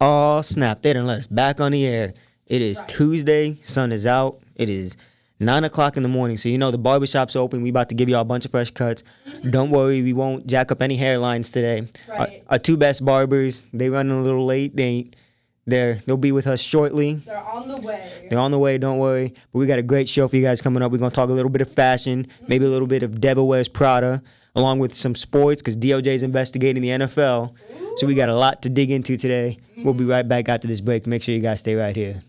Oh, snap. They done let us back on the air. It is Right. Tuesday. Sun is out. It is 9 o'clock in the morning. So, the barbershop's open. We about to give y'all a bunch of fresh cuts. Don't worry. We won't jack up any hairlines today. Right. Our two best barbers, they running a little late. They'll be with us shortly. They're on the way. They're on the way. Don't worry. But we got a great show for you guys coming up. We're going to talk a little bit of fashion, maybe a little bit of Devil Wears Prada, along with some sports because DOJ is investigating the NFL. So we got a lot to dig into today. We'll be right back after this break. Make sure you guys stay right here.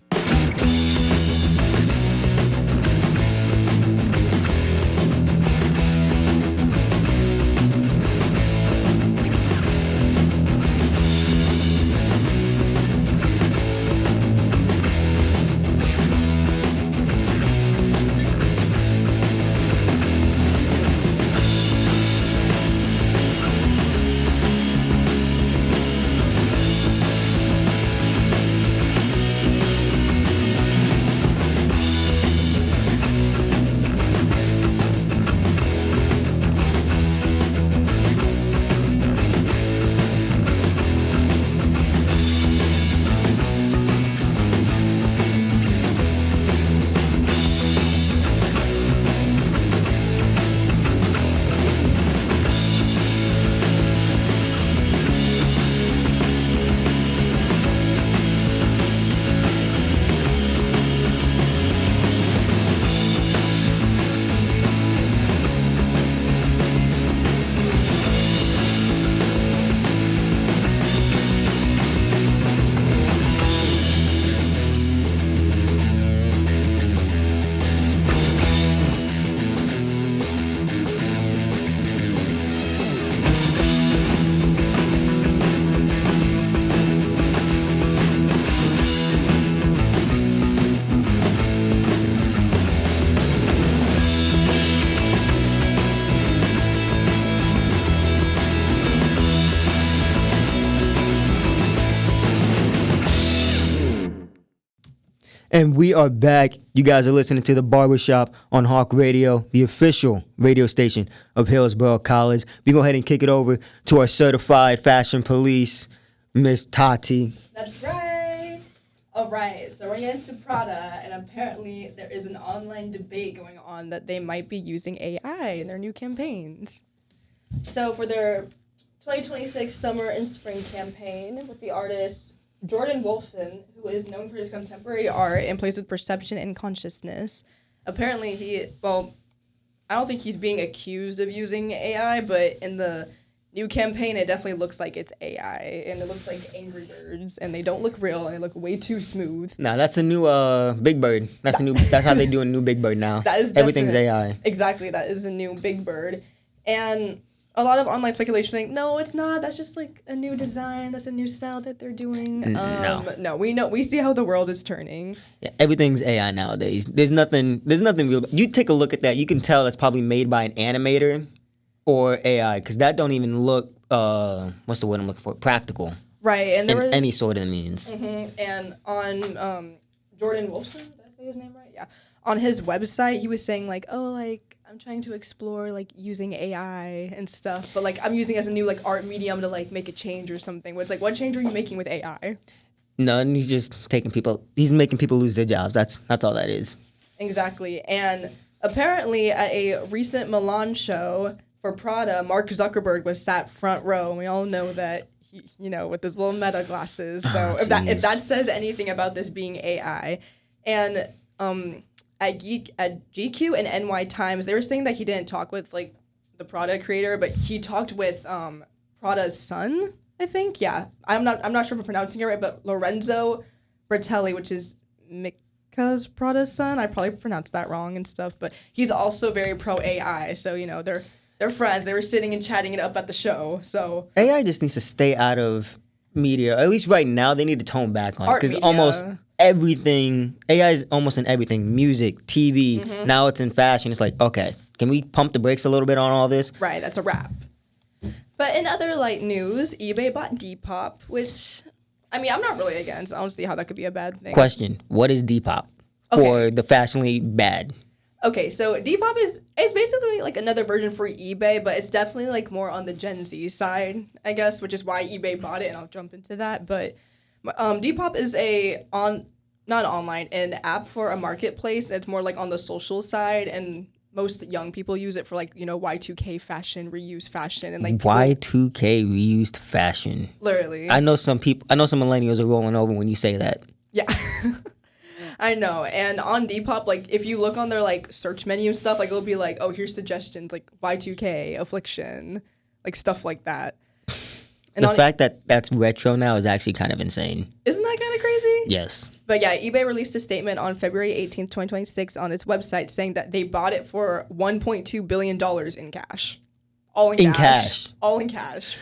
And we are back. You guys are listening to the Barbershop on Hawk Radio, the official radio station of Hillsborough College. We go ahead and kick it over to our certified fashion police, Miss Tati. That's right. All right, so we're getting into Prada, and apparently there is an online debate going on that they might be using AI in their new campaigns. So for their 2026 summer and spring campaign with the artist Jordan Wolfson, who is known for his contemporary art and plays with perception and consciousness. Apparently I don't think he's being accused of using AI, but in the new campaign, it definitely looks like it's AI, and it looks like Angry Birds, and they don't look real, and they look way too smooth. Nah, that's a new Big Bird. That's how they do a new Big Bird now. That is Everything's AI. Exactly, that is the new Big Bird. And a lot of online speculation saying, no, it's not. That's just like a new design. That's a new style that they're doing. No, we see how the world is turning. Yeah, everything's AI nowadays. There's nothing real. You take a look at that. You can tell that's probably made by an animator or AI, because that don't even look, what's the word I'm looking for? Practical. Right, and there was any sort of means. Mm-hmm, and on Jordan Wolfson, did I say his name right? Yeah. On his website, he was saying like, I'm trying to explore like using AI and stuff, but like I'm using it as a new like art medium to like make a change or something. But it's like, what change are you making with AI? None. He's just he's making people lose their jobs. That's all that is. Exactly. And apparently at a recent Milan show for Prada, Mark Zuckerberg was sat front row, and we all know that he, with his little meta glasses. So if that says anything about this being AI, and at GQ and NY Times, they were saying that he didn't talk with like the Prada creator, but he talked with Prada's son, I think. Yeah, I'm not sure if I'm pronouncing it right, but Lorenzo Bertelli, which is Mika's Prada's son. I probably pronounced that wrong and stuff, but he's also very pro AI. So they're friends. They were sitting and chatting it up at the show. So AI just needs to stay out of media. At least right now, they need to tone back on it, because media. almost everything, AI is almost in everything. Music, TV, now it's in fashion. It's like, okay, can we pump the brakes a little bit on all this? Right, that's a wrap. But in other light news, eBay bought Depop, which, I'm not really against. I don't see how that could be a bad thing. Question, what is Depop for the fashionably bad? Okay, so Depop is basically like another version for eBay, but it's definitely like more on the Gen Z side, I guess, which is why eBay bought it, and I'll jump into that. But Depop is not online, an app for a marketplace. It's more like on the social side, and most young people use it for like, Y2K fashion, reuse fashion, and like Y2K reused fashion. Literally. I know some millennials are rolling over when you say that. Yeah. I know. And on Depop, like if you look on their like search menu and stuff, like it'll be like, oh, here's suggestions like Y2K, affliction, like stuff like that. And the fact that that's retro now is actually kind of insane. Isn't that kind of crazy? Yes. But yeah, eBay released a statement on February 18th, 2026 on its website saying that they bought it for $1.2 billion in cash. All in cash. All in cash.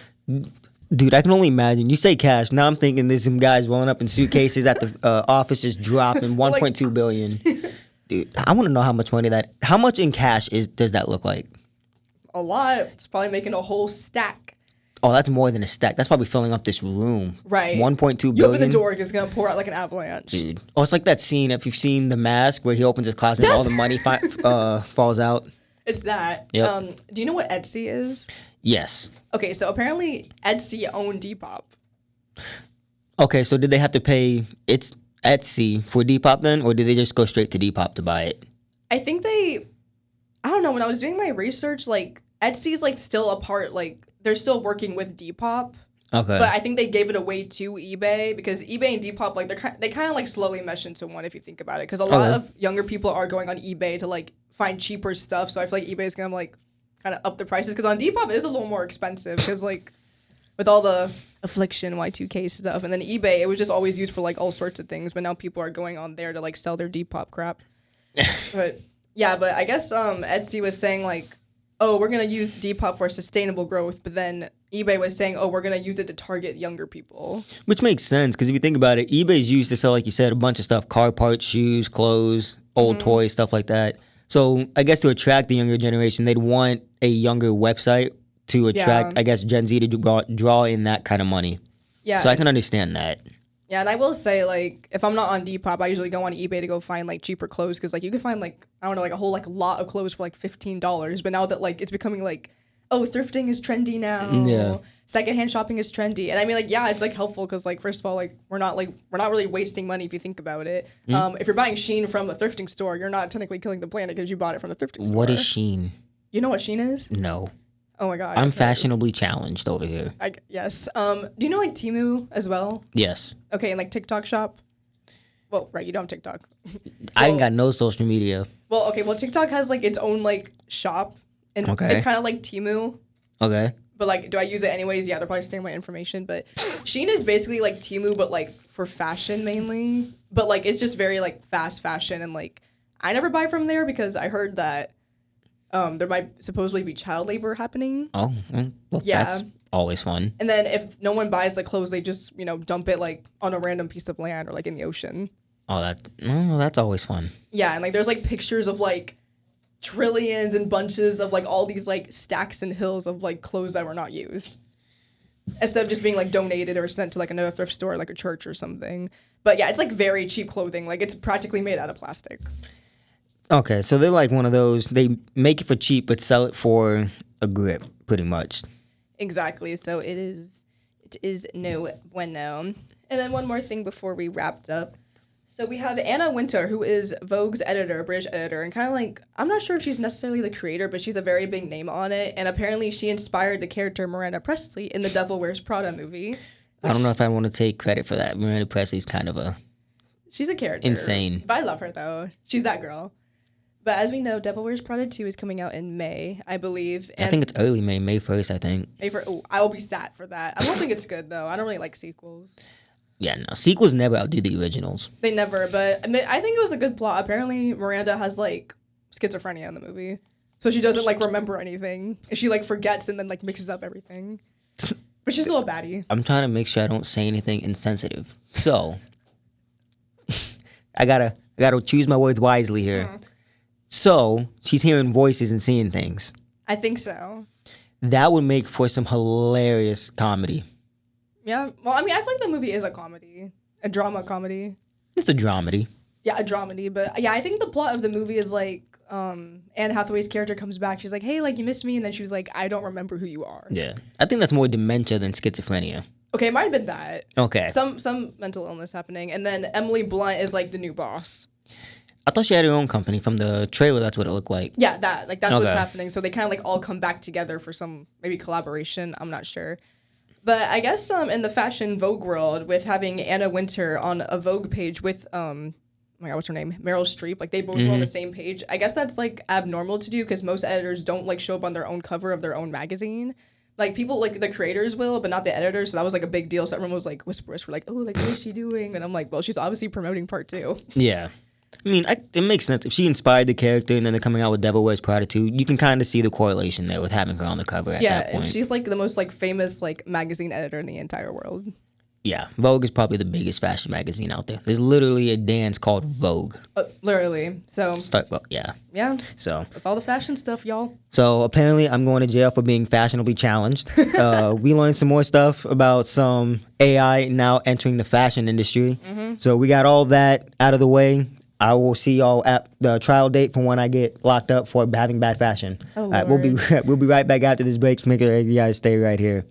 Dude, I can only imagine. You say cash. Now I'm thinking there's some guys rolling up in suitcases at the office just dropping $1.2 billion. Dude, I want to know how much money how much in cash does that look like? A lot. It's probably making a whole stack. Oh, that's more than a stack. That's probably filling up this room. Right. 1.2 billion. You open the door, it's going to pour out like an avalanche. Dude. Oh, it's like that scene, if you've seen The Mask, where he opens his closet and all the money falls out. It's that. Yep. Do you know what Etsy is? Yes. Okay, so apparently Etsy owned Depop. Okay, so did they have to pay Etsy for Depop then, or did they just go straight to Depop to buy it? I think I don't know, when I was doing my research, like, Etsy's, like, still a part, like, they're still working with Depop. Okay. But I think they gave it away to eBay because eBay and Depop, like, they kind of, like, slowly mesh into one if you think about it. Because a lot of younger people are going on eBay to, like, find cheaper stuff. So I feel like eBay is going to, like, kind of up the prices. Because on Depop, it is a little more expensive because, like, with all the affliction, Y2K stuff. And then eBay, it was just always used for, like, all sorts of things. But now people are going on there to, like, sell their Depop crap. But, yeah, but I guess Etsy was saying, like, oh, we're going to use Depop for sustainable growth, but then eBay was saying, oh, we're going to use it to target younger people. Which makes sense, because if you think about it, eBay's used to sell, like you said, a bunch of stuff, car parts, shoes, clothes, old toys, stuff like that. So I guess to attract the younger generation, they'd want a younger website to attract, I guess, Gen Z to draw in that kind of money. Yeah. So I can understand that. Yeah, and I will say, like, if I'm not on Depop, I usually go on eBay to go find, like, cheaper clothes. Because, like, you can find, like, I don't know, like, a whole, like, lot of clothes for, like, $15. But now that, like, it's becoming, like, oh, thrifting is trendy now. Yeah. Secondhand shopping is trendy. And I mean, like, yeah, it's, like, helpful. Because, like, first of all, like, we're not really wasting money if you think about it. If you're buying Shein from a thrifting store, you're not technically killing the planet because you bought it from the thrifting store. What is Shein? You know what Shein is? No. Oh, my God. I'm fashionably challenged over here. Yes. Do you know, like, Temu as well? Yes. Okay, and, like, TikTok shop? Well, right, you don't have TikTok. I ain't got no social media. Well, okay, TikTok has, like, its own, like, shop. And it's kind of like Temu. Okay. But, like, do I use it anyways? Yeah, they're probably stealing my information. But Shein is basically, like, Temu, but, like, for fashion mainly. But, like, it's just very, like, fast fashion. And, like, I never buy from there because I heard that there might supposedly be child labor happening. Oh, well, yeah. That's always fun. And then if no one buys the clothes, they just, dump it, like, on a random piece of land or, like, in the ocean. Oh, that's always fun. Yeah, and, like, there's, like, pictures of, like, trillions and bunches of, like, all these, like, stacks and hills of, like, clothes that were not used. Instead of just being, like, donated or sent to, like, another thrift store, like a church or something. But, yeah, it's, like, very cheap clothing. Like, it's practically made out of plastic. Okay, so they're like one of those, they make it for cheap but sell it for a grip, pretty much. Exactly, so it is no bueno. And then one more thing before we wrapped up. So we have Anna Wintour, who is Vogue's editor, British editor, and kind of like, I'm not sure if she's necessarily the creator, but she's a very big name on it, and apparently she inspired the character Miranda Presley in the Devil Wears Prada movie. I don't know if I want to take credit for that. Miranda Presley's kind of she's a character. Insane. But I love her, though. She's that girl. But as we know, Devil Wears Prada 2 is coming out in May, I believe. And I think it's early May 1st, I think. I will be sad for that. I'm hoping it's good, though. I don't really like sequels. Yeah, no. Sequels never outdo the originals. They never, but I mean, I think it was a good plot. Apparently, Miranda has, like, schizophrenia in the movie. So she doesn't, like, remember anything. And she, like, forgets and then, like, mixes up everything. But she's a little baddie. I'm trying to make sure I don't say anything insensitive. So, I gotta choose my words wisely here. Mm. So, she's hearing voices and seeing things. I think so. That would make for some hilarious comedy. Yeah. Well, I mean, I feel like the movie is a comedy. A drama comedy. It's a dramedy. Yeah, a dramedy. But, yeah, I think the plot of the movie is, like, Anne Hathaway's character comes back. She's like, hey, like, you missed me. And then she was like, I don't remember who you are. Yeah. I think that's more dementia than schizophrenia. Okay, it might have been that. Okay. Some mental illness happening, and then Emily Blunt is like the new boss. I thought she had her own company. From the trailer, that's what it looked like. Yeah, that's what's Okay. happening. So they kind of like all come back together for some maybe collaboration. I'm not sure. But I guess in the fashion Vogue world, with having Anna Wintour on a Vogue page with oh my God, what's her name? Meryl Streep. Like they both were on the same page. I guess that's like abnormal to do because most editors don't like show up on their own cover of their own magazine. Like people like the creators will, but not the editors. So that was like a big deal. So everyone was like whisper, like, oh, like what is she doing? And I'm like, well, she's obviously promoting part 2. Yeah. I mean, it makes sense. If she inspired the character and then they're coming out with Devil Wears Prada 2, you can kind of see the correlation there with having her on the cover at that point. And she's like the most like famous like magazine editor in the entire world. Yeah, Vogue is probably the biggest fashion magazine out there. There's literally a dance called Vogue. Literally. So Yeah. So that's all the fashion stuff, y'all. So apparently I'm going to jail for being fashionably challenged. We learned some more stuff about some AI now entering the fashion industry. So we got all that out of the way. I will see y'all at the trial date for when I get locked up for having bad fashion. Oh, all right, we'll be right back after this break. Make sure you guys stay right here.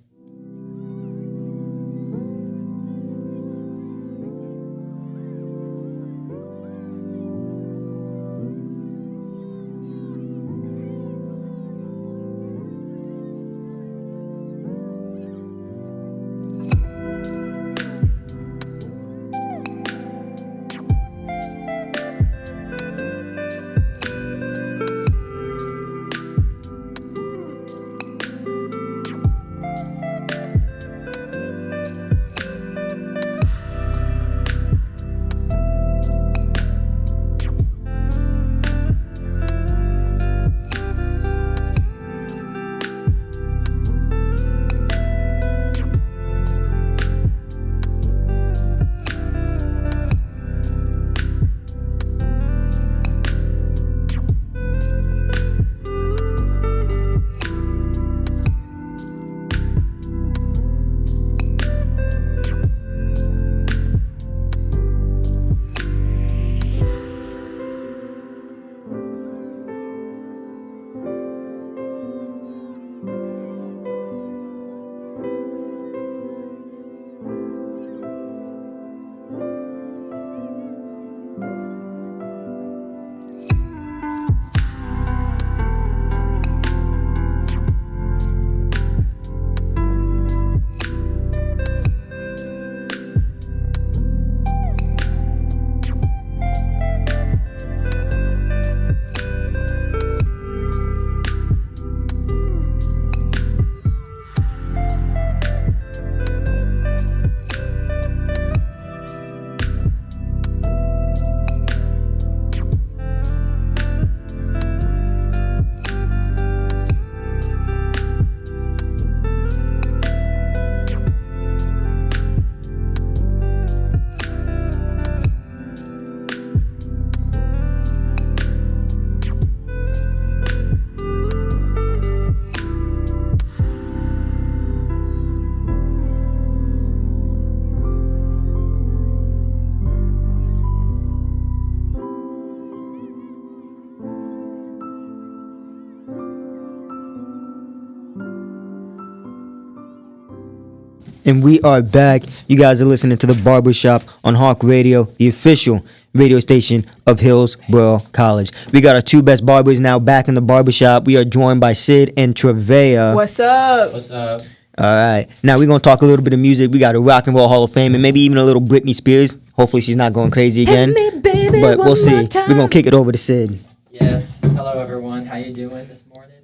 And we are back. You guys are listening to the Barbershop on Hawk Radio, the official radio station of Hillsborough College. We got our two best barbers now back in the barbershop. We are joined by Sid and Trevea. What's up? What's up? All right. Now we're going to talk a little bit of music. We got a Rock and Roll Hall of Fame and maybe even a little Britney Spears. Hopefully she's not going crazy again. Hit me, baby, but we'll one see. more We're time. going to kick it over to Sid. Yes. Hello, everyone. How you doing this morning?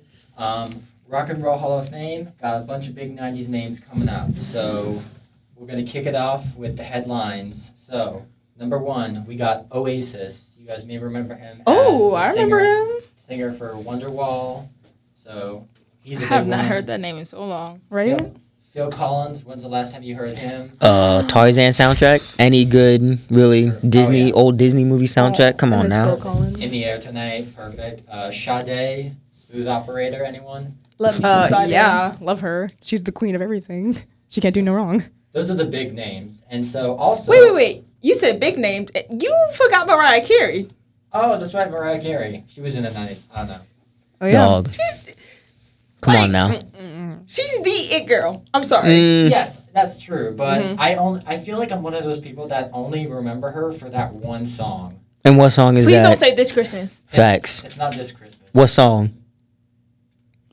Rock and Roll Hall of Fame. Got a bunch of big 90s names coming up. So we're going to kick it off with the headlines. So, number 1, we got Oasis. You guys may remember him. Oh, as I the remember him. Singer for Wonderwall. So, he's a I have big not one. heard that name in so long. Right? Yep. Phil Collins. When's the last time you heard him? Tarzan soundtrack. Any good, really Disney, yeah. old Disney movie soundtrack? Come I on miss now. Phil Collins. In the Air Tonight. Perfect. Sade. Smooth Operator. Anyone? Let me subside Yeah, love her. She's the queen of everything. She can't do no wrong. Those are the big names. And so also... Wait. You said big names. You forgot Mariah Carey. Oh, that's right, Mariah Carey. She was in the 90s. I don't know. Oh, yeah. Dog. Come on now. She's the it girl. I'm sorry. Mm, Yes, That's true, but I feel like I'm one of those people that only remember her for that one song. And what song is Please that? don't say this Christmas. Facts. It's not this Christmas. What song?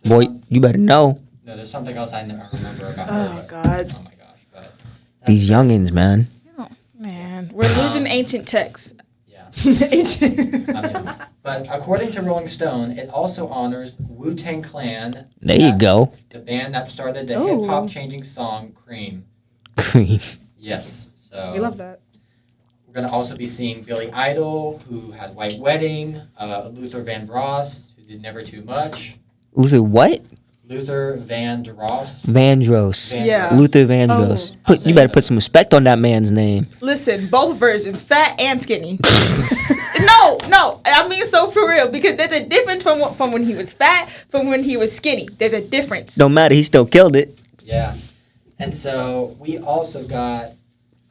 Boy, you better know. No, there's something else I remember about her. Oh, but- God. Oh my gosh! But that's These youngins, man. Oh, man. We're losing ancient texts. Yeah. Ancient. I mean, but according to Rolling Stone, it also honors Wu-Tang Clan. There you go. The band that started the Oh. hip-hop changing song Cream. Cream. Yes. So We love that. we're going to also be seeing Billy Idol, who had White Wedding, Luther Vandross, who did Never Too Much. Luther what? Luther Vandross. Vandross. Yeah. Luther Vandross. Oh. You better put some respect on that man's name. Listen, both versions, fat and skinny. No, I mean so for real, because there's a difference from when he was fat, from when he was skinny. There's a difference. Don't matter. He still killed it. Yeah. And so we also got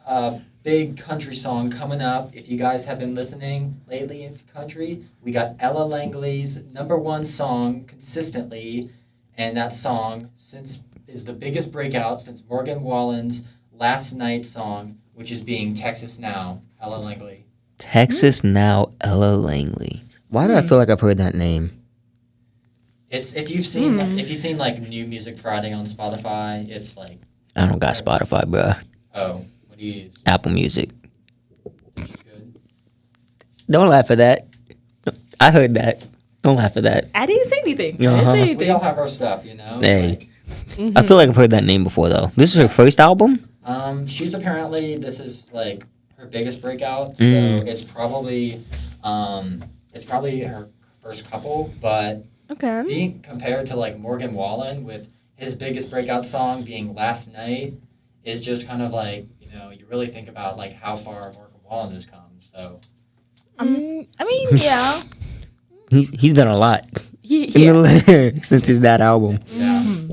a big country song coming up. If you guys have been listening lately into country, we got Ella Langley's #1 song consistently, and that song is the biggest breakout since Morgan Wallen's Last Night song, which is being Texas Now, Ella Langley. Texas Now, Ella Langley. Why do I feel like I've heard that name? It's if you've seen like New Music Friday on Spotify, it's like, I don't got Spotify, bruh. oh, what do you use? Apple Music. Good. Don't laugh at that. I heard that. Don't laugh at that. I didn't say anything. I didn't Uh-huh. say We anything. all have our stuff, you know. Hey. I feel like I've heard that name before, though. This is her first album? She's apparently this is like her biggest breakout, so Mm. it's probably her first couple, but Okay. being compared to like Morgan Wallen with his biggest breakout song being Last Night is just kind of like, you really think about like how far Morgan Wallen has come. So I mean, yeah. He's done a lot Yeah. since his that album. yeah.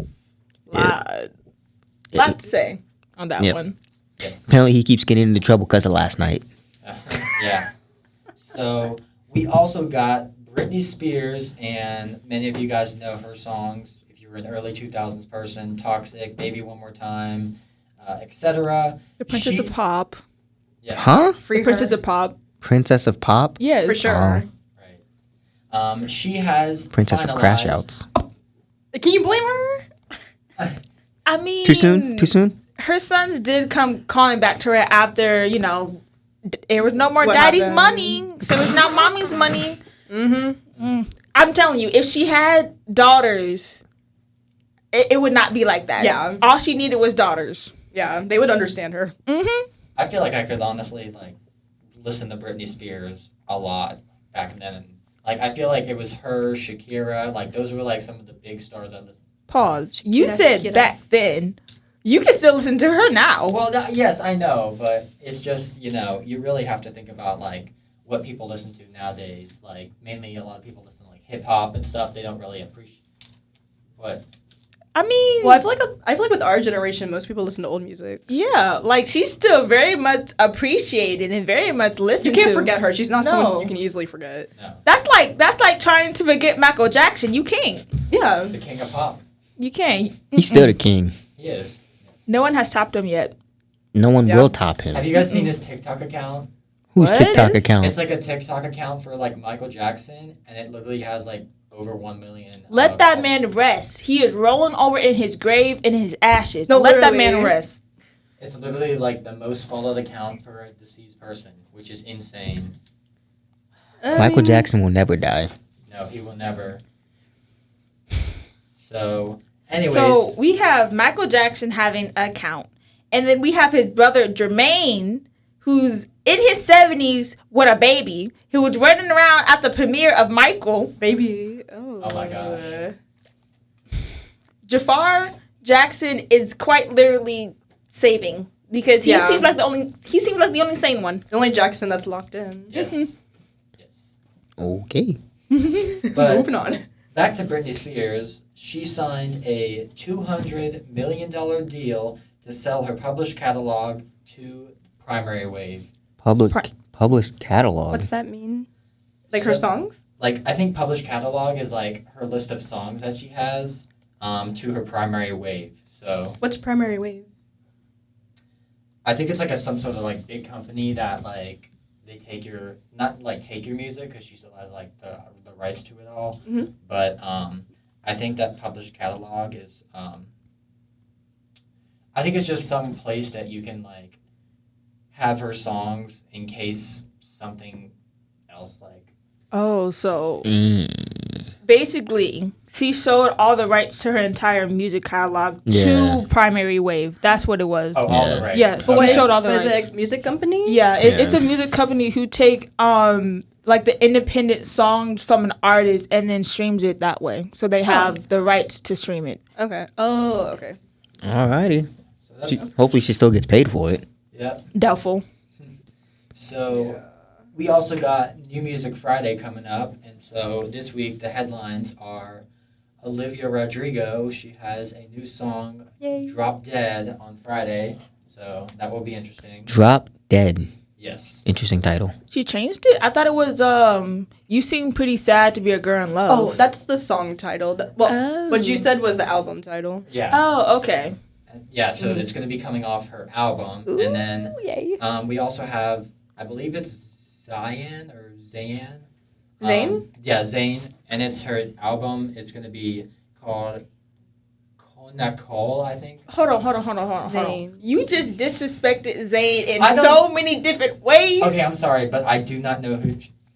Lot to say on that Yep. one. Yes. Apparently, he keeps getting into trouble because of last night. Yeah. So we also got Britney Spears, and many of you guys know her songs. If you were an early 2000s person, Toxic, Baby One More Time, etc. The Princess of Pop. Yeah. Huh? Free The Princess her. of Pop. Princess of Pop? Yes. For sure. Right. She has Princess of finalized- Crashouts. Can you blame her? I mean, Too soon? Too soon? her sons did come calling back to her after, there was no more What daddy's happened? money, so it's now mommy's money. Mm-hmm. I'm telling you, if she had daughters, it would not be like that. Yeah. All she needed was daughters. Yeah, they would understand her. Mm-hmm. I feel like I could honestly listen to Britney Spears a lot back then. Like I feel like it was her, Shakira, like those were like some of the big stars I listened. Pause. You Shakira, said Shakira. back then. You can still listen to her now. Well, yes, I know, but it's just you really have to think about like what people listen to nowadays. Like mainly a lot of people listen to like hip hop and stuff. They don't really appreciate. What? I mean, Well, I feel like with our generation, most people listen to old music. yeah, like she's still very much appreciated and very much listened You to. can't forget her. She's not No. someone you can easily forget. No, That's like trying to forget Michael Jackson. You can't. Yeah. the king of pop. You can't. He's still the king. He is. No one has topped him yet. No one Yeah. will top Have him. you guys seen his TikTok account? Whose What? TikTok It's account? It's like a TikTok account for like Michael Jackson, and it literally has like over 1 million. Let that man rest. He is rolling over in his grave in his ashes. No, Let that literally. man rest. It's literally like the most followed account for a deceased person, which is insane. Michael Jackson will never die. No, he will never. So, anyways, So we have Michael Jackson having an account. And then we have his brother Jermaine, who's in his 70s with a baby, who was running around at the premiere of Michael. Baby. Oh. Oh my gosh. Jafar Jackson is quite literally saving because he Yeah. seems like the only sane one. The only Jackson that's locked in. yes, yes. Okay. But Moving on. back to Britney Spears, she signed a $200 million deal to sell her published catalog to Primary Wave. Published catalog. What's that mean? Like her So- songs? Like, I think published catalog is like her list of songs that she has to her Primary Wave. So, What's primary wave? I think it's like some sort of like big company that like they take your not like take your music because she still has like the rights to it all. Mhm. But I think that published catalog is I think it's just some place that you can like have her songs in case something else like. Oh, so Mm. basically, she sold all the rights to her entire music catalog Yeah. to Primary Wave. That's what it was. Oh, all the rights. Yes. But She wait, showed all the was rights. it a music company? Yeah, Yeah. it's a music company who take like the independent songs from an artist and then streams it that way. So they have the rights to stream it. Okay. Oh, okay. Alrighty. So that's, Hopefully she still gets paid for it. yeah. Doubtful. So we also got New Music Friday coming up, and so this week the headlines are Olivia Rodrigo. She has a new song, Yay. Drop Dead, on Friday, so that will be interesting. Drop Dead. Yes. Interesting title. She changed it? I thought it was You Seem Pretty Sad to Be a Girl in Love. Oh, that's the song title. Well, what you said was the album title. Yeah. Oh, okay. Yeah. So it's going to be coming off her album, and then Yay. we also have, I believe it's Zayn or Zayn. Zayn? Yeah, Zayn, and it's her album. It's going to be called Nicole, I think. Hold on. Zayn. You just disrespected Zayn in I don't- so many different ways. Okay, I'm sorry, but I do not know who.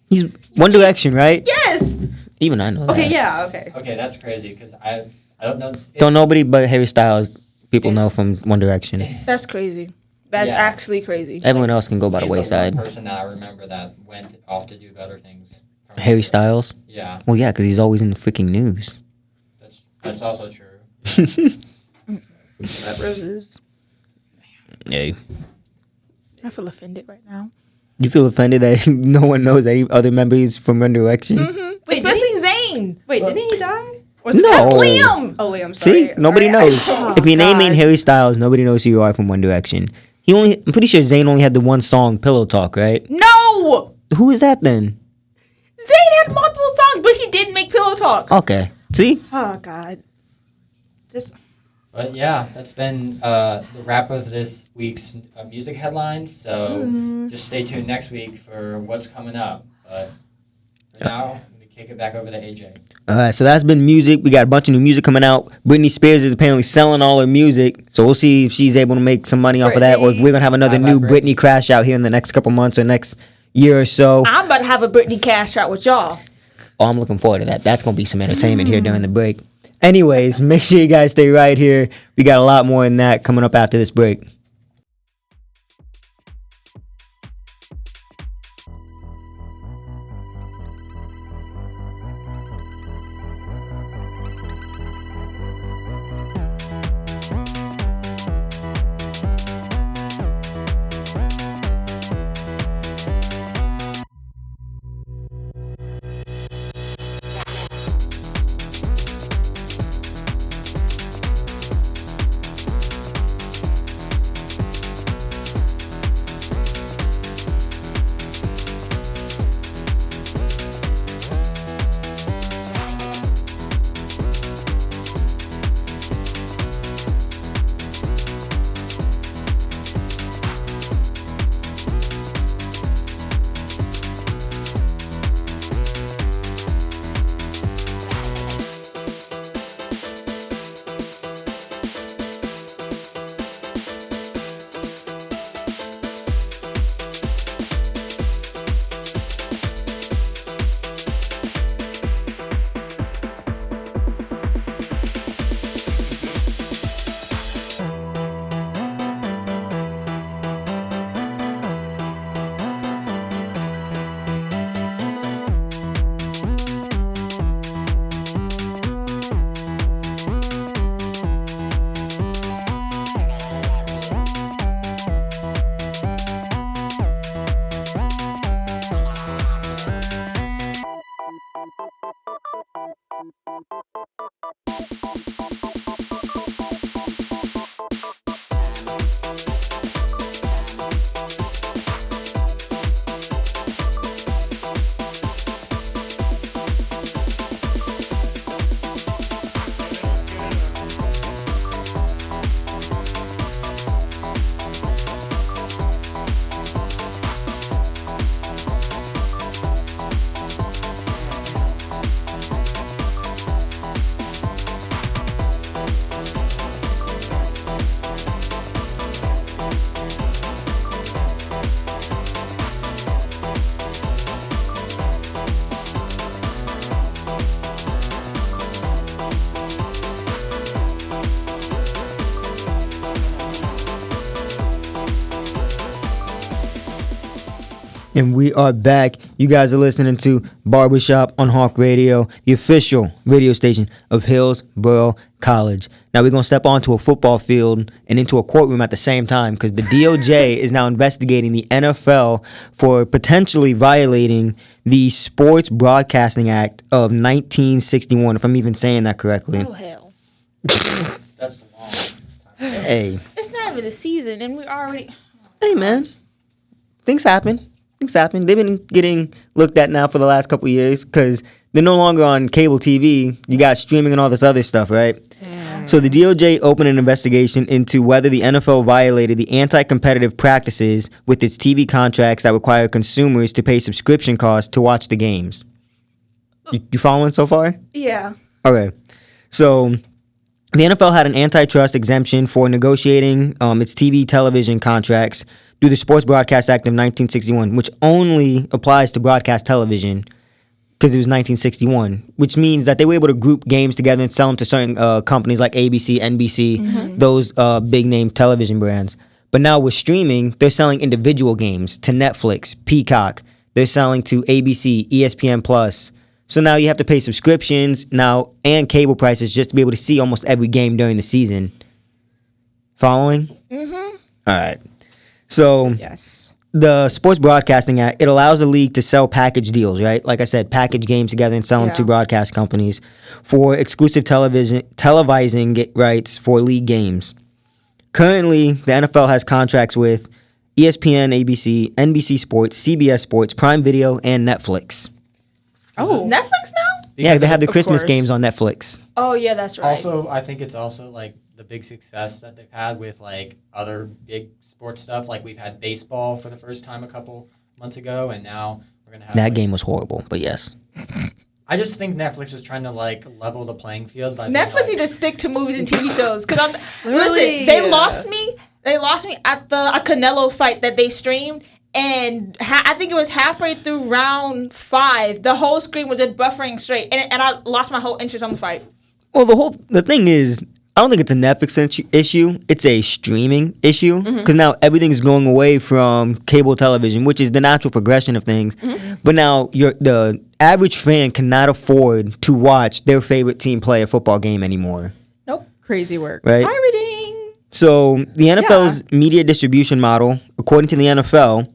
He's One Direction, right? Yes. Even I know that. Okay, yeah, okay. Okay, that's crazy because I don't know. Don't nobody but Harry Styles people know from One Direction. That's crazy. That's Yeah. actually crazy. Everyone else can go by the He's wayside. one person that I remember that went off to do better things. from- Harry Styles? Yeah, Well, yeah, because he's always in the freaking news. that's also true. Red Roses. Hey. I feel offended right now. You feel offended that no one knows any other members from One Direction? Mm-hmm. Wait, Especially Zayn. Wait, didn't he die? Was it- No. That's Liam. Oh, Liam, sorry. See? Nobody Sorry. knows. Oh, If your name God. ain't Harry Styles, nobody knows who you are from One Direction. I'm pretty sure Zayn only had the one song, Pillow Talk, right? No. Who is that then? Zayn had multiple songs, but he did make Pillow Talk. Okay. See? Oh, God. Just But yeah, that's been the wrap of this week's music headlines. So just stay tuned next week for what's coming up. But for now, let me kick it back over to AJ. Alright, so that's been music. We got a bunch of new music coming out. Britney Spears is apparently selling all her music. So we'll see if she's able to make some money off of that or if we're going to have another Bye-bye, new Britney. Britney crash out here in the next couple months or next year or so. I'm about to have a Britney cash out with y'all. Oh, I'm looking forward to that. That's going to be some entertainment here during the break. Anyways, make sure you guys stay right here. We got a lot more than that coming up after this break. And we are back. You guys are listening to Barbershop on Hawk Radio, the official radio station of Hillsborough College. Now we're going to step onto a football field and into a courtroom at the same time because the DOJ is now investigating the NFL for potentially violating the Sports Broadcasting Act of 1961, if I'm even saying that correctly. Oh, hell. That's a long time. Hey. It's not even the season, and we already... Hey, man. Things happen. They've been getting looked at now for the last couple of years because they're no longer on cable TV. You got streaming and all this other stuff, right? Yeah. So the DOJ opened an investigation into whether the NFL violated the anti-competitive practices with its TV contracts that require consumers to pay subscription costs to watch the games. You following so far? Yeah. Okay. So the NFL had an antitrust exemption for negotiating its TV television contracts through the Sports Broadcast Act of 1961, which only applies to broadcast television because it was 1961, which means that they were able to group games together and sell them to certain companies like ABC, NBC, those big-name television brands. But now with streaming, they're selling individual games to Netflix, Peacock. They're selling to ABC, ESPN+. So now you have to pay subscriptions now and cable prices just to be able to see almost every game during the season. Following? Mm-hmm. All right. So Yes. the Sports Broadcasting Act, it allows the league to sell package deals, right? Like I said, package games together and sell them to broadcast companies for exclusive televising rights for league games. Currently, the NFL has contracts with ESPN, ABC, NBC Sports, CBS Sports, Prime Video, and Netflix. Oh. Netflix now? Yeah, they have the of Christmas course. games on Netflix. Oh, yeah, that's right. Also, I think it's also like the big success that they've had with like other big sports stuff. Like we've had baseball for the first time a couple months ago, and now we're gonna have That like, game was horrible, but yes. I just think Netflix was trying to like level the playing field by being, Netflix like, need to stick to movies and TV shows. Because I'm Really? listen, they lost me. They lost me at a Canelo fight that they streamed, and I think it was halfway through round 5. The whole screen was just buffering straight, and I lost my whole interest on the fight. Well, the thing is, I don't think it's a Netflix issue. It's a streaming issue because now everything's going away from cable television, which is the natural progression of things. But now the average fan cannot afford to watch their favorite team play a football game anymore. Nope. Crazy work. Right? Pirating. So the NFL's media distribution model, according to the NFL,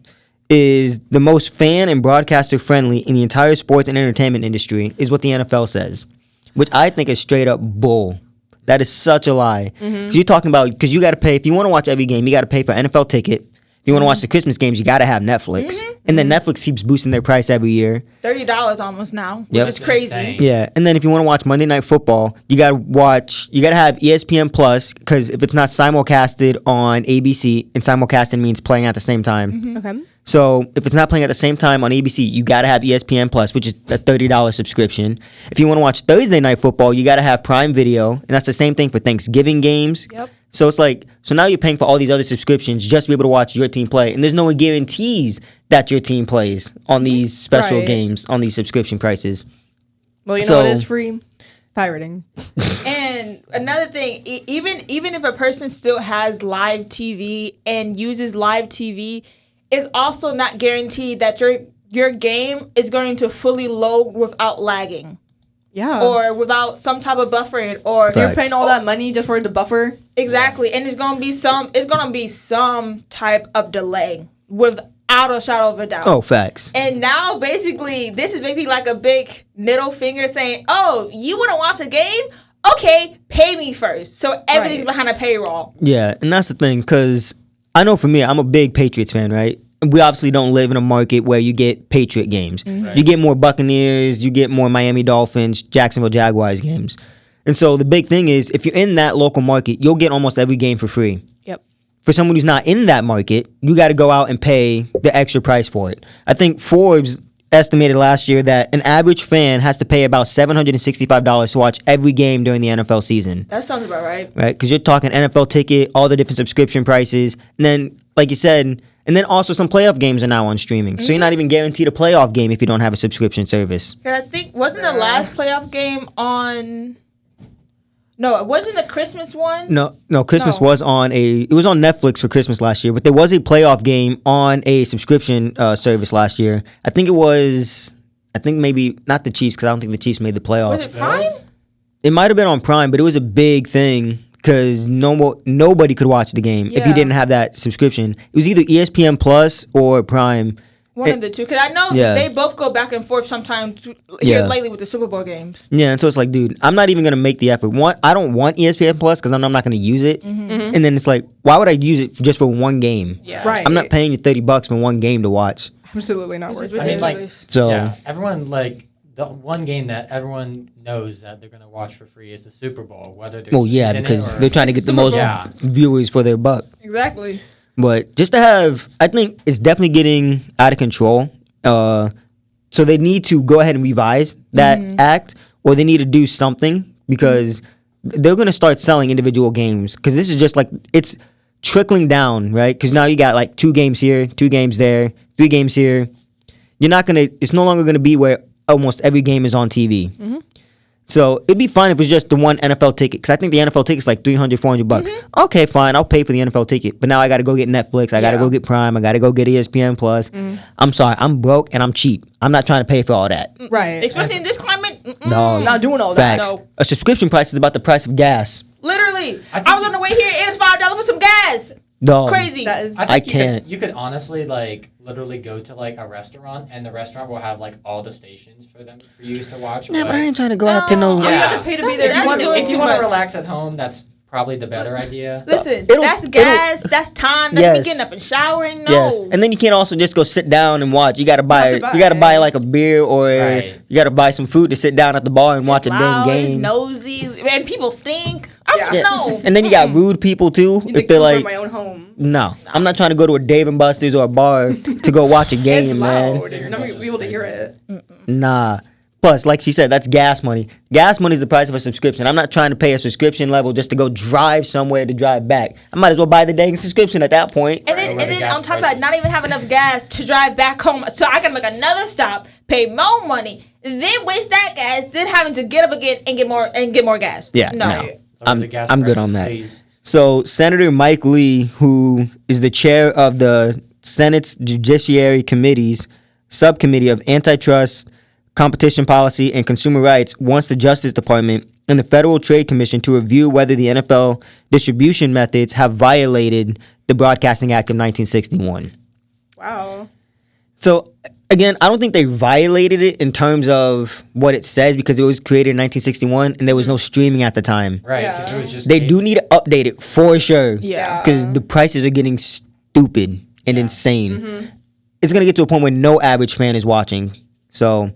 is the most fan and broadcaster friendly in the entire sports and entertainment industry, is what the NFL says, which I think is straight up bull. That is such a lie. You're talking about, because you got to pay, if you want to watch every game, you got to pay for NFL ticket. If you want to watch the Christmas games, you got to have Netflix. And then Netflix keeps boosting their price every year. $30 almost now, which Yep. is crazy. Insane. Yeah, and then if you want to watch Monday Night Football, you got to have ESPN Plus, because if it's not simulcasted on ABC, and simulcasted means playing at the same time. Okay. So if it's not playing at the same time on ABC, you got to have ESPN Plus, which is a $30 subscription. If you want to watch Thursday Night Football, you got to have Prime Video, and that's the same thing for Thanksgiving games. Yep. So it's like, so now you're paying for all these other subscriptions just to be able to watch your team play, and there's no guarantees that your team plays on these special Right. games, on these subscription prices. Well, you know So- what is free? Pirating. And another thing, even if a person still has live TV and uses live TV, it's also not guaranteed that your game is going to fully load without lagging Yeah. or without some type of buffering or you're Facts. paying all that money just for it to buffer. exactly, and it's gonna be some type of delay without a shadow of a doubt. Oh, facts. And now, basically, this is basically like a big middle finger saying, oh, you want to watch a game? Okay, pay me first. So everything's Right. behind a payroll. Yeah, and that's the thing, because I know for me, I'm a big Patriots fan, right? We obviously don't live in a market where you get Patriot games. Right. You get more Buccaneers, you get more Miami Dolphins, Jacksonville Jaguars games. And so the big thing is, if you're in that local market, you'll get almost every game for free. Yep. For someone who's not in that market, you got to go out and pay the extra price for it. I think Forbes estimated last year that an average fan has to pay about $765 to watch every game during the NFL season. That sounds about right. Right? Because you're talking NFL ticket, all the different subscription prices, and then, like you said, and then also some playoff games are now on streaming. So you're not even guaranteed a playoff game if you don't have a subscription service. 'Cause I think, wasn't the last playoff game on... No, it wasn't the Christmas one. No, Christmas No. was on it was on Netflix for Christmas last year, but there was a playoff game on a subscription service last year. I think maybe not the Chiefs, because I don't think the Chiefs made the playoffs. Was it Prime? It might have been on Prime, but it was a big thing because nobody could watch the game if Yeah. you didn't have that subscription. It was either ESPN Plus or Prime. One of the two. Because I know Yeah. that they both go back and forth sometimes here Yeah. lately with the Super Bowl games. Yeah, and so it's like, dude, I'm not even gonna make the effort. I don't want ESPN Plus because I'm not gonna use it. And then it's like, why would I use it just for one game? Yeah. Right. I'm not paying you $30 for one game to watch. Absolutely not This worth is it. I mean, like, ridiculous. So yeah, everyone like the one game that everyone knows that they're gonna watch for free is the Super Bowl, whether there's well, yeah, in it because or- they're trying to get the Super most Bowl. Yeah. viewers for their buck. Exactly. But just to have, I think it's definitely getting out of control. So they need to go ahead and revise that act, or they need to do something because they're going to start selling individual games. Because this is just like, it's trickling down, right? Because now you got like 2 games here, 2 games there, 3 games here. You're not going to, it's no longer going to be where almost every game is on TV. So it'd be fine if it was just the one NFL ticket, because I think the NFL ticket's like $300, $400. Okay, fine, I'll pay for the NFL ticket, but now I got to go get Netflix, I got to Yeah. go get Prime, I got to go get ESPN Plus. I'm sorry, I'm broke and I'm cheap. I'm not trying to pay for all that. Right. Especially in this climate. No, Not doing all that. facts. no. A subscription price is about the price of gas. Literally. I think I was on the way here. It was $5 for some gas. Dog. Crazy. That is. I think I you can't. Could, you could honestly like literally go to like a restaurant and the restaurant will have like all the stations for you to watch. Yeah, but I ain't trying to go out to No. no. Oh, you Yeah. have to pay to be That's- there. that's You want doing If too you want to much. relax at home, that's probably the better idea. Listen, It'll- that's gas. That's time. That's Yes. me getting up and showering. No. Yes, and then you can't also just go sit down and watch. You gotta buy. have to You gotta buy. buy like a beer or Right. you gotta buy some food to sit down at the bar and watch a damn Loud, it's game. nosy, and people stink. I Yeah. don't know. And then you got rude people too. You If think they're for like, my own home. no, I'm not trying to go to a Dave and Buster's or a bar to go watch a It's game, man. loud. You're not gonna be able to hear it. Nah. Plus, like she said, that's gas money. Gas money is the price of a subscription. I'm not trying to pay a subscription level just to go drive somewhere to drive back. I might as well buy the dang subscription at that point. And Right, then, where and the then gas on top of prices- that, not even have enough gas to drive back home. So I gotta make another stop, pay more money, then waste that gas, then having to get up again and get more gas. Yeah, no. no. Lower I'm- the gas I'm good prices, on that. please. So Senator Mike Lee, who is the chair of the Senate's Judiciary Committee's subcommittee of antitrust, competition policy, and consumer rights, wants the Justice Department and the Federal Trade Commission to review whether the NFL distribution methods have violated the Broadcasting Act of 1961. Wow. So again, I don't think they violated it in terms of what it says because it was created in 1961 and there was no streaming at the time. Right, 'cause Yeah. it was just They do need to update it for sure. Yeah. Because the prices are getting stupid and Yeah. insane. It's gonna get to a point where no average fan is watching. So,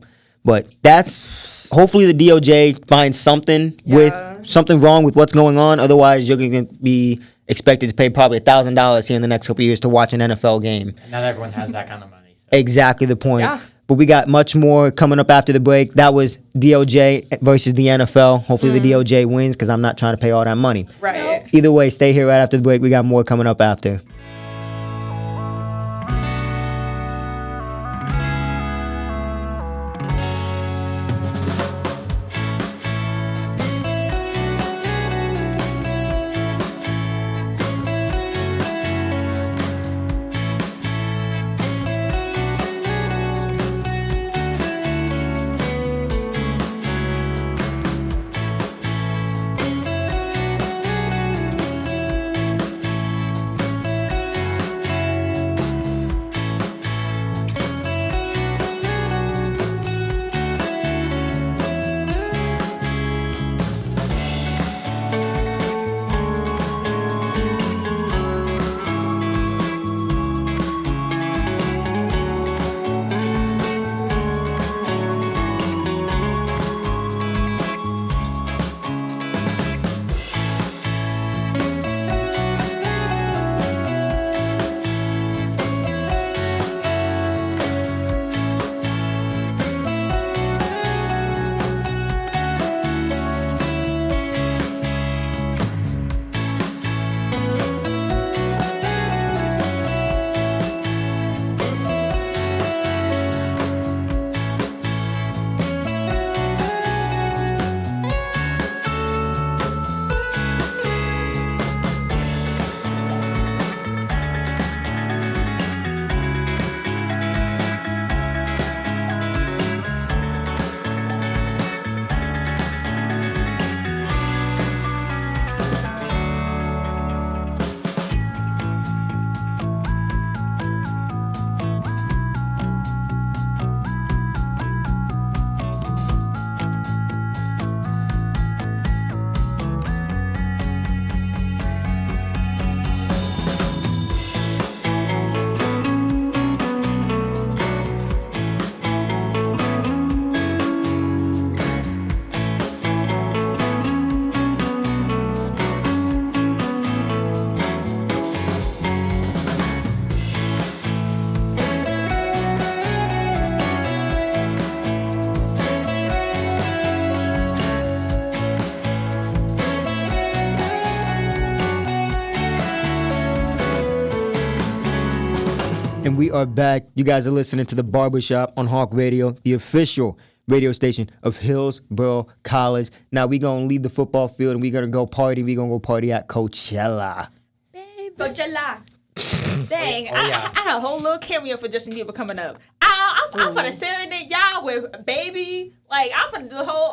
but that's hopefully the DOJ finds something with Yeah. something wrong with what's going on. Otherwise, you're gonna be expected to pay probably $1,000 here in the next couple of years to watch an NFL game. And not everyone has that kind of money. So. Exactly the point. Yeah. But we got much more coming up after the break. That was DOJ versus the NFL. Hopefully the DOJ wins because I'm not trying to pay all that money. Right. Either way, stay here right after the break. We got more coming up after. We are back. You guys are listening to the Barbershop on Hawk Radio, the official radio station of Hillsborough College. Now we gonna leave the football field and we gonna go party. We gonna go party at Coachella. Coachella. Dang, Oh, yeah. I had a whole little cameo for Justin Bieber coming up. I'm gonna serenade y'all with Baby. Like I'm gonna do the whole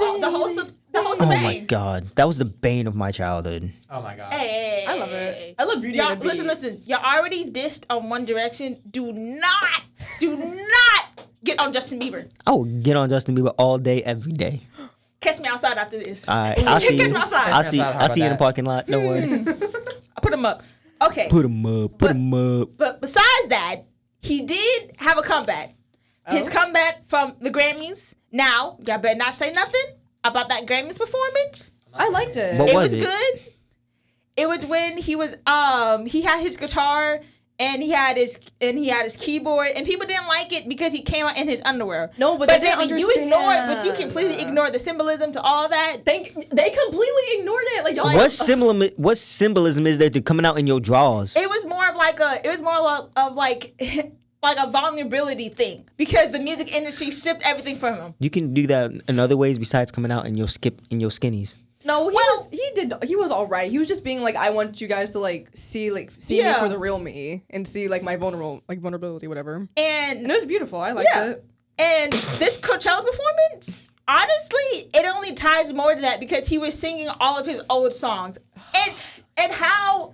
Oh shebang. my God, that was the bane of my childhood. Oh my god. Hey, I love it. I love Beauty Y'all, and the Beast. listen. Y'all already dissed on One Direction. Do not get on Justin Bieber. I will get on Justin Bieber all day, every day. Catch me outside after this. All right, I'll see Catch you. me outside. I'll see. How I'll see you in the about parking lot. Don't worry. I put him up. Okay. Put him up. Put him up. But besides that, he did have a comeback. His comeback from the Grammys. Now, y'all better not say nothing about that Grammys performance. I liked it. What It was was it? good. It was when he was he had his guitar and he had his keyboard and people didn't like it because he came out in his underwear. No, but But they then didn't you completely ignored the symbolism to all that. They completely ignored it. Like y'all. What symbolism is there to coming out in your drawers? It was more of like a vulnerability thing because the music industry stripped everything from him. You can do that in other ways besides coming out in your skinnies. No, he was all right. He was just being like, I want you guys to see me for the real me and see like my vulnerability, whatever. And it was beautiful. I liked it. And this Coachella performance, honestly, it only ties more to that because he was singing all of his old songs. And how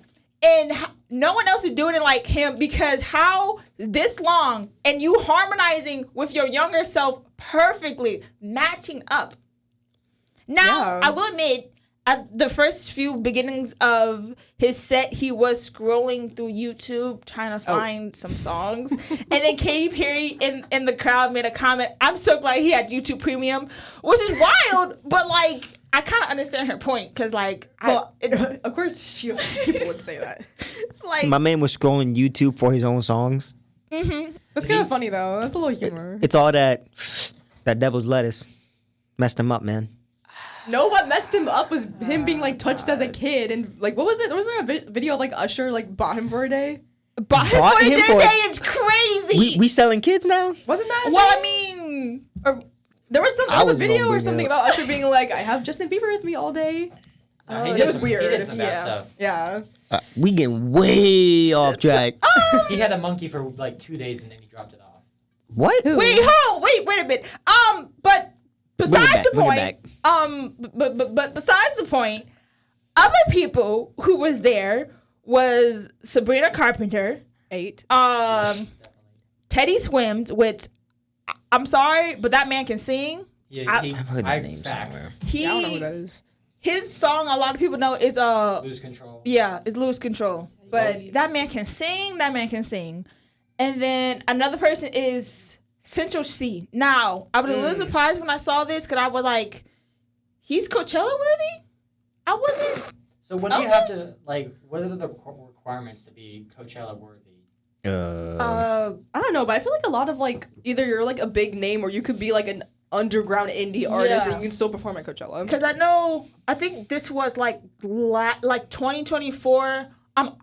no one else is doing it like him because how this long and you harmonizing with your younger self perfectly matching up. Now, I will admit, at the first few beginnings of his set, he was scrolling through YouTube trying to find some songs. And then Katy Perry in the crowd made a comment, I'm so glad he had YouTube Premium, which is wild, but like, I kind of understand her point because like, of course people would say that. Like, My man was scrolling YouTube for his own songs. mm-hmm. That's kind of funny though. That's a little humor. It's all that devil's lettuce messed him up, man. No, what messed him up was him being like touched as a kid and like what was it? Wasn't there a video of like Usher like bought him for a day? Bought him for a day is crazy. We selling kids now? Wasn't that? Well, I mean, Or, there was a was video gonna or bring something it about Usher being like, I have Justin Bieber with me all day. No, he it did was some- weird. He did some bad Yeah. stuff. Yeah. We getting way off track. He had a monkey for like 2 days and then he dropped it off. What? wait a minute. But besides the bring it point, but besides the point, other people who was there was Sabrina Carpenter, 8. Teddy Swims, which I'm sorry, but that man can sing. Yeah, I've heard that name facts. somewhere. I don't know who that is. His song, a lot of people know, is Lose control. is Lose Control. But that man can sing. And then another person is Central C. Now, I was a little surprised when I saw this because I was like, he's Coachella worthy? I wasn't. So what do you have to like? What are the requirements to be Coachella worthy? I don't know, but I feel like a lot of like either you're like a big name or you could be like an underground indie artist and you can still perform at Coachella. Because I think this was like 2024.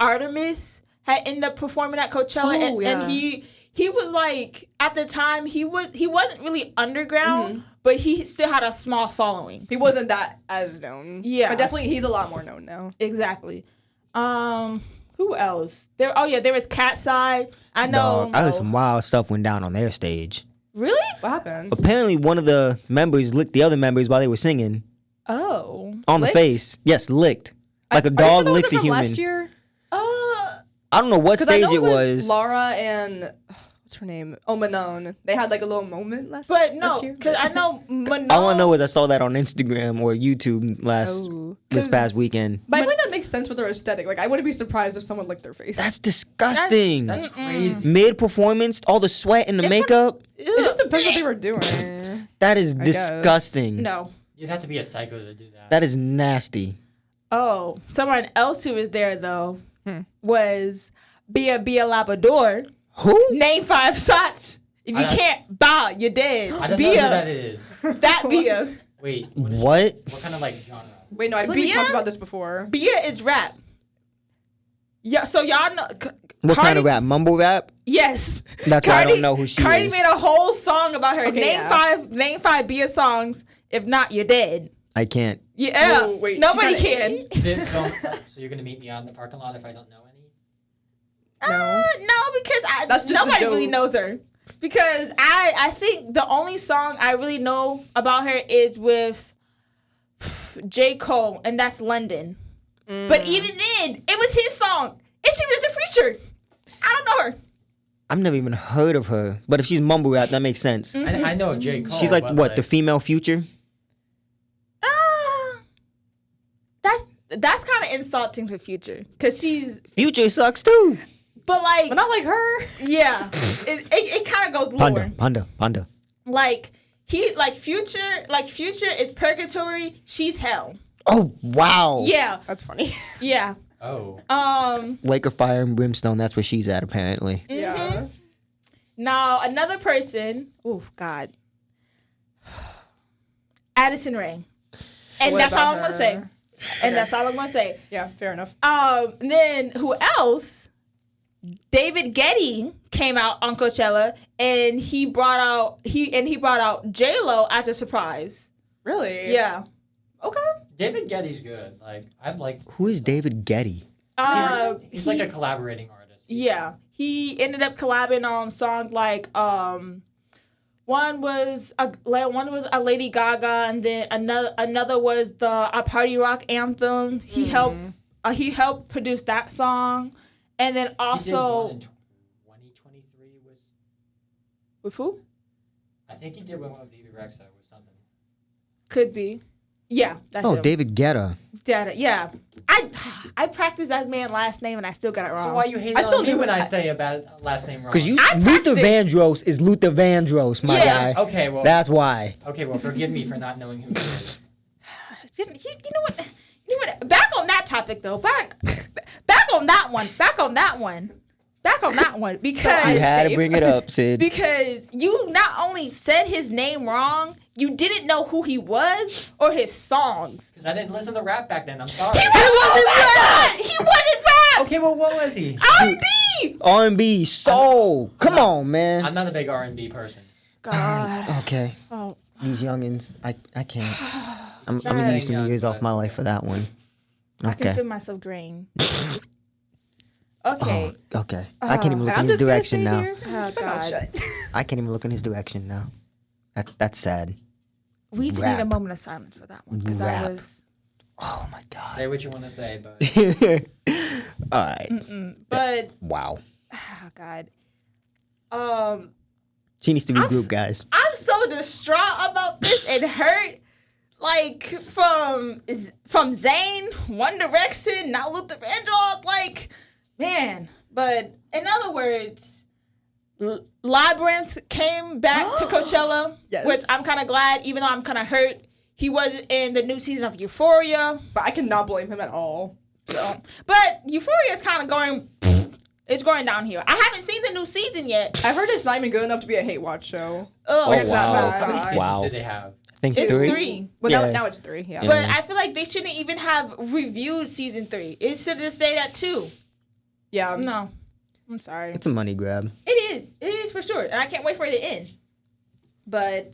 Artemis had ended up performing at Coachella, and he was like at the time he wasn't really underground, but he still had a small following. He wasn't that as known. Yeah. But definitely he's a lot more known now. Exactly. Who else? There was Cat's Eye. I know. Dog, I heard some wild stuff went down on their stage. Really? What happened? Apparently, one of the members licked the other members while they were singing Oh. on Licked? the face. Yes, licked. Like a Are you dog sure licks that a was from human. last year? I don't know what 'Cause I stage know it was. Laura and what's her name? Oh, Manon. They had like a little moment last But no, last year. because I know Manon. All I know is I saw that on Instagram or YouTube Oh. this past weekend. But I feel like that makes sense with their aesthetic. Like I wouldn't be surprised if someone licked their face. That's disgusting. That's crazy. Mid performance, all the sweat and the makeup. It just depends what they were doing. That is guess. disgusting. No. You'd have to be a psycho to do that. That is nasty. Oh, someone else who was there though was Bia Labrador. Who? Name 5 shots. If you I don't- can't bow, you're dead. I don't know who that Bia. is. That Bia. Wait. What? What kind of like genre? Wait, no, I feel like we Bia? talked about this before. Bia is rap. Yeah, so y'all know What kind of Cardi- rap? Mumble rap? Yes. That's why I don't know who she Cardi is. made a whole song about her. Okay, Name five Bia songs. If not, you're dead. I can't. Yeah. Whoa, wait, Nobody she got can. an So you're gonna meet me out in the parking lot if I don't know any? No, because That's just nobody a really joke. knows her. Because I think the only song I really know about her is with J. Cole, and that's London. But even then, it was his song. And she was the feature. I don't know her. I've never even heard of her. But if she's mumble rap, that makes sense. I know J. Cole. She's like but what? The female Future? That's kind of insulting to Future. Because she's... Future sucks too. But like... But not like her. Yeah. It kind of goes lower. Panda. Like Future is purgatory, she's hell. Oh wow. Yeah. That's funny. Yeah. Oh. Lake of Fire and Brimstone. That's where she's at apparently. Yeah. Now another person. Oh God. Addison Rae. And What that's all about I'm gonna say. her? And Okay. that's all I'm gonna say. Yeah, fair enough. And then who else? David Getty came out on Coachella, and he brought out J-Lo as a surprise. Really? Yeah. Okay. David Getty's good. Like I'd like. Who is David Getty? He's like a collaborating artist. Yeah, he ended up collabing on songs like one was a Lady Gaga, and then another was a party rock anthem. He helped produce that song, and then He did also one in 2023 was. with who? I think he did one with Vivi Rexa or something. Could be. Yeah, that's Oh, him. David Guetta. Yeah, I practiced that man's last name and I still got it wrong. So why you hate I still on me knew when it. I say about last name wrong? Because you I Luther practiced. Vandross is Luther Vandross, my Yeah. guy. Okay, well. That's why. Okay, well, forgive me for not knowing who he is. You know what? Back on that topic though. Back on that one. Because You had to bring it up, Sid. because you not only said his name wrong, you didn't know who he was or his songs. Because I didn't listen to rap back then. I'm sorry. He wasn't rap. He wasn't rap. Okay, well, what was he? R&B. R&B, soul. Come on, man. I'm not a big R&B person. God. Okay. Oh. These youngins, I can't. I'm Sorry. gonna use some Young, years off but- my life for that one. I can Okay. feel myself graying. Okay. Oh, okay. I can't even look I'm in his just gonna direction sit now. here. Oh, Keep my mouth God. shut. I can't even look in his direction now. That's sad. We just Rap. need a moment of silence for that one. 'Cause Rap. that was. Oh my god. Say what you want to say, but All right. But Wow. oh God. She needs to be I'm group, s- guys. I'm so distraught about this and hurt. Like from Zayn, One Direction, now Luther Vandross. Like, man. But in other words, Labyrinth came back to Coachella, Yes. which I'm kind of glad, even though I'm kind of hurt. He wasn't in the new season of Euphoria. But I cannot blame him at all. So, but Euphoria is kind of going. It's going down here. I haven't seen the new season yet. I've heard it's not even good enough to be a hate watch show. Oh, It's not wow. bad. how many seasons Wow. did they have? I think It's three. three. Well, Yeah. now it's 3. Yeah. Yeah. But I feel like they shouldn't even have reviewed season 3. It should just say that too. Yeah. No, I'm sorry. It's a money grab. It is. It is for sure, and I can't wait for it to end. But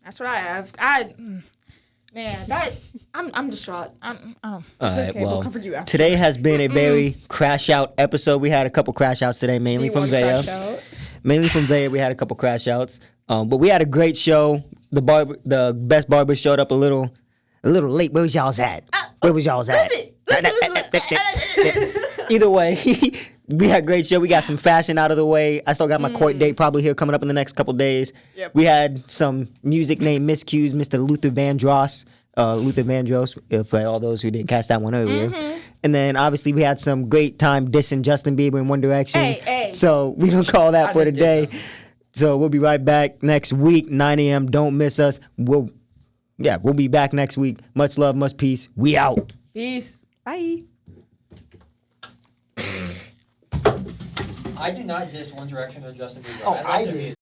that's what I have. I'm distraught. All It's right. okay. We'll Well, comfort you after. today has been a very crash out episode. We had a couple crash outs today, mainly Do you from want to Zaya. crash out? Mainly from Zaya, we had a couple crash outs. But we had a great show. The best barber showed up a little late. Where was y'all's at? Where was y'all's at? Listen. Either way, we had a great show. We got some fashion out of the way. I still got my court date probably here coming up in the next couple days. Yep. We had some music named Miscues, Mr. Luther Vandross. For all those who didn't catch that one earlier. And then obviously we had some great time dissing Justin Bieber in One Direction. Hey. So we don't call that I for didn't today. diss him. So we'll be right back next week, 9 a.m. Don't miss us. We'll be back next week. Much love, much peace. We out. Peace. Bye. I do not diss One Direction or Justin Bieber. Oh, I I love their do. music.